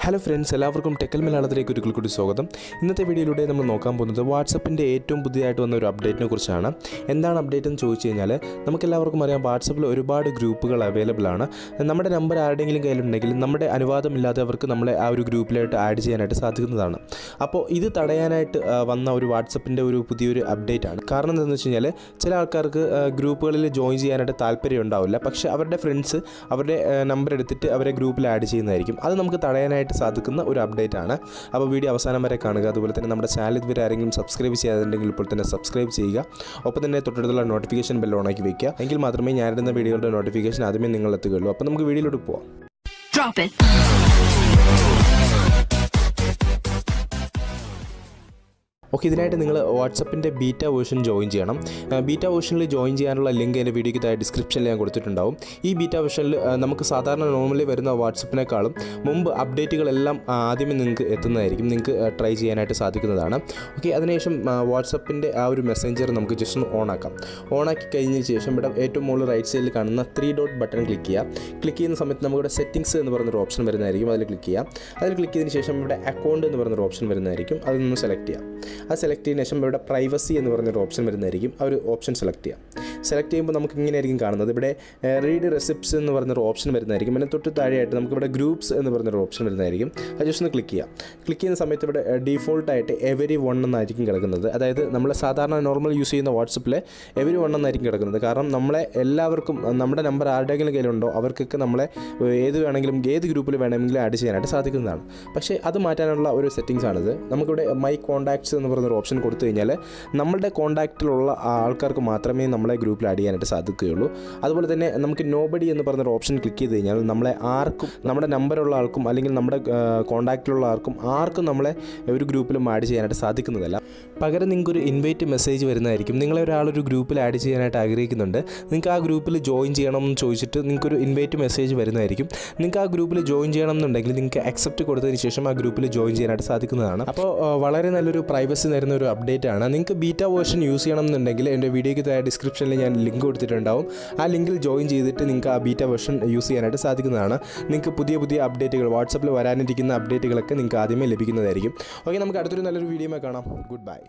Hello friends, എല്ലാവർക്കും ടെക്കൽ മലയാളത്തിലേക്ക് ഒരിക്കൽ കൂടി സ്വാഗതം. ഇന്നത്തെ വീഡിയോയിലൂടെ നമ്മൾ നോക്കാൻ പോകുന്നത് വാട്സപ്പിൻ്റെ ഏറ്റവും പുതിയതായിട്ട് വന്ന ഒരു അപ്ഡേറ്റിനെ കുറിച്ചാണ്. എന്താണ് അപ്ഡേറ്റ് എന്ന് ചോദിച്ചു കഴിഞ്ഞാൽ, നമുക്കെല്ലാവർക്കും അറിയാം വാട്സപ്പിൽ ഒരുപാട് ഗ്രൂപ്പുകൾ അവൈലബിൾ ആണ്. നമ്മുടെ നമ്പർ ആരുടെയെങ്കിലും കയ്യിലുണ്ടെങ്കിൽ നമ്മുടെ അനുവാദമില്ലാത്തവർക്ക് നമ്മളെ ആ ഒരു ഗ്രൂപ്പിലായിട്ട് ആഡ് ചെയ്യാനായിട്ട് സാധിക്കുന്നതാണ്. അപ്പോൾ ഇത് തടയാനായിട്ട് വന്ന ഒരു വാട്സപ്പിൻ്റെ ഒരു പുതിയൊരു അപ്ഡേറ്റ് ആണ്. കാരണം എന്താണെന്ന് വെച്ച് കഴിഞ്ഞാൽ, ചില ആൾക്കാർക്ക് ഗ്രൂപ്പുകളിൽ ജോയിൻ ചെയ്യാനായിട്ട് താല്പര്യം ഉണ്ടാവില്ല, പക്ഷേ അവരുടെ ഫ്രണ്ട്സ് അവരുടെ നമ്പർ എടുത്തിട്ട് അവരെ ഗ്രൂപ്പിൽ ആഡ് ചെയ്യുന്നതായിരിക്കും. അത് നമുക്ക് തടയാനായിട്ട് സാധിക്കുന്ന ഒരു അപ്ഡേറ്റ് ആണ്. അപ്പോൾ വീഡിയോ അവസാനം വരെ കാണുക. അതുപോലെ തന്നെ നമ്മുടെ ചാനൽ ഇതുവരെ ആരെങ്കിലും സബ്സ്ക്രൈബ് ചെയ്യാതുണ്ടെങ്കിൽ ഇപ്പോൾ തന്നെ സബ്സ്ക്രൈബ് ചെയ്യുക. ഒപ്പം തന്നെ തൊട്ടടുത്തുള്ള നോട്ടിഫിക്കേഷൻ ബെൽ ഓണാക്കി വയ്ക്കുക. എങ്കിൽ മാത്രമേ ഞാനിടുന്ന വീഡിയോയുടെ നോട്ടിഫിക്കേഷൻ ആദ്യമേ നിങ്ങൾ എത്തുകയുള്ളൂ. അപ്പോൾ നമുക്ക് വീഡിയോയിലോട്ട് പോകാം. ഓക്കെ, ഇതിനായിട്ട് നിങ്ങൾ വാട്സപ്പിൻ്റെ ബീറ്റ വേർഷൻ ജോയിൻ ചെയ്യണം. ബീറ്റ വേർഷനിൽ ജോയിൻ ചെയ്യാനുള്ള ലിങ്ക് എൻ്റെ വീഡിയോയ്ക്ക് താഴെ ഡിസ്ക്രിപ്ഷനിൽ ഞാൻ കൊടുത്തിട്ടുണ്ടാവും. ഈ ബീറ്റ വേർഷനിൽ നമുക്ക് സാധാരണ നോർമലി വരുന്ന വാട്സപ്പിനേക്കാളും മുമ്പ് അപ്ഡേറ്റുകളെല്ലാം ആദ്യമേ നിങ്ങൾക്ക് എത്തുന്നതായിരിക്കും. നിങ്ങൾക്ക് ട്രൈ ചെയ്യാനായിട്ട് സാധിക്കുന്നതാണ്. ഓക്കെ, അതിനുശേഷം വാട്സപ്പിൻ്റെ ആ ഒരു മെസ്സഞ്ചർ നമുക്ക് ജസ്റ്റ് ഒന്ന് ഓണാക്കാം. ഓണാക്കി കഴിഞ്ഞതിന് ശേഷം ഇവിടെ ഏറ്റവും മുകളിൽ റൈറ്റ് സൈഡിൽ കാണുന്ന 3 ഡോട്ട് ബട്ടൺ ക്ലിക്ക് ചെയ്യുക. ക്ലിക്ക് ചെയ്യുന്ന സമയത്ത് നമുക്കിവിടെ സെറ്റിംഗ്സ് എന്ന് പറയുന്നൊരു ഓപ്ഷൻ വരുന്നതായിരിക്കും. അതിൽ ക്ലിക്ക് ചെയ്യുക. അതിൽ ക്ലിക്ക് ചെയ്തതിന് ശേഷം ഇവിടെ അക്കൗണ്ട് എന്ന് പറയുന്നൊരു ഓപ്ഷൻ വരുന്നതായിരിക്കും. അതിൽ നിന്ന് സെലക്ട് ചെയ്യാം. അത് സെലക്ട് ചെയ്തതിന് ശേഷം ഇവിടെ പ്രൈവസി എന്ന് പറഞ്ഞൊരു ഓപ്ഷൻ വരുന്നതായിരിക്കും. ആ ഒരു ഓപ്ഷൻ സെലക്ട് ചെയ്യാം. സെലക്ട് ചെയ്യുമ്പോൾ നമുക്ക് ഇങ്ങനെയായിരിക്കും കാണുന്നത്. ഇവിടെ റീഡ് റെസിപ്റ്റ്സ് എന്ന് പറഞ്ഞൊരു ഓപ്ഷൻ വരുന്നതായിരിക്കും. പിന്നെ തൊട്ട് താഴെയായിട്ട് നമുക്കിവിടെ ഗ്രൂപ്പ്സ് എന്ന് പറഞ്ഞൊരു ഓപ്ഷൻ വരുന്നതായിരിക്കും. അത് ജസ്റ്റ് ഒന്ന് ക്ലിക്ക് ചെയ്യാം. ക്ലിക്ക് ചെയ്യുന്ന സമയത്ത് ഇവിടെ ഡീഫോൾട്ടായിട്ട് എവരി വൺ എന്നായിരിക്കും കിടക്കുന്നത്. അതായത് നമ്മൾ സാധാരണ നോർമൽ യൂസ് ചെയ്യുന്ന വാട്സപ്പിൽ എവരി വൺ എന്നായിരിക്കും കിടക്കുന്നത്. കാരണം നമ്മളെ എല്ലാവർക്കും നമ്മുടെ നമ്പർ ആരുടെയെങ്കിലും കയ്യിലുണ്ടോ അവർക്കൊക്കെ നമ്മളെ ഏത് ഗ്രൂപ്പിൽ വേണമെങ്കിലും ആഡ് ചെയ്യാനായിട്ട് സാധിക്കുന്നതാണ്. പക്ഷേ അത് മാറ്റാനുള്ള ഒരു സെറ്റിങ്സ് ആണിത്. നമുക്കിവിടെ മൈ കോൺടാക്ട്സ് എന്ന് പറഞ്ഞൊരു ഓപ്ഷൻ കൊടുത്തു കഴിഞ്ഞാൽ നമ്മളുടെ കോൺടാക്റ്റിലുള്ള ആൾക്കാർക്ക് മാത്രമേ നമ്മളെ ഗ്രൂപ്പിൽ ആഡ് ചെയ്യാനായിട്ട് സാധിക്കുകയുള്ളൂ. അതുപോലെ തന്നെ നമുക്ക് നോബഡി എന്ന് പറഞ്ഞൊരു ഓപ്ഷൻ ക്ലിക്ക് ചെയ്ത് കഴിഞ്ഞാൽ നമ്മളെ ആർക്കും, നമ്മുടെ നമ്പറുള്ള ആൾക്കും അല്ലെങ്കിൽ നമ്മുടെ കോൺടാക്റ്റിലുള്ള ആർക്കും നമ്മളെ ഒരു ഗ്രൂപ്പിലും ആഡ് ചെയ്യാനായിട്ട് സാധിക്കുന്നതല്ല. പകരം നിങ്ങൾക്കൊരു ഇൻവൈറ്റ് മെസ്സേജ് വരുന്നതായിരിക്കും. നിങ്ങളെ ഒരാളൊരു ഗ്രൂപ്പിൽ ആഡ് ചെയ്യാനായിട്ട് ആഗ്രഹിക്കുന്നുണ്ട്, നിങ്ങൾക്ക് ആ ഗ്രൂപ്പിൽ ജോയിൻ ചെയ്യണം എന്ന് ചോദിച്ചിട്ട് നിങ്ങൾക്കൊരു ഇൻവൈറ്റ് മെസ്സേജ് വരുന്നതായിരിക്കും. നിങ്ങൾക്ക് ആ ഗ്രൂപ്പിൽ ജോയിൻ ചെയ്യണം എന്നുണ്ടെങ്കിൽ നിങ്ങൾക്ക് അക്സെപ്റ്റ് കൊടുത്തതിന് ശേഷം ആ ഗ്രൂപ്പിൽ ജോയിൻ ചെയ്യാനായിട്ട് സാധിക്കുന്നതാണ്. അപ്പോൾ വളരെ നല്ലൊരു പ്രൈവസി തരുന്ന ഒരു അപ്ഡേറ്റ് ആണ്. നിങ്ങൾക്ക് ബീറ്റ വേർഷൻ യൂസ് ചെയ്യണം എന്നുണ്ടെങ്കിൽ എൻ്റെ വീഡിയോയ്ക്ക് താഴെ ഡിസ്ക്രിപ്ഷനിൽ ഞാൻ ലിങ്ക് കൊടുത്തിട്ടുണ്ടാവും. ആ ലിങ്കിൽ ജോയിൻ ചെയ്തിട്ട് നിങ്ങൾക്ക് ആ ബീറ്റ വേർഷൻ യൂസ് ചെയ്യാനായിട്ട് സാധിക്കുന്നതാണ്. നിങ്ങൾക്ക് പുതിയ അപ്ഡേറ്റുകൾ വാട്സപ്പിൽ വരാനിരിക്കുന്ന അപ്ഡേറ്റുകളൊക്കെ നിങ്ങൾക്ക് ആദ്യമേ ലഭിക്കുന്നതായിരിക്കും. ഓക്കെ, നമുക്ക് അടുത്തൊരു നല്ലൊരു വീഡിയോയിൽ കാണാം. Good bye.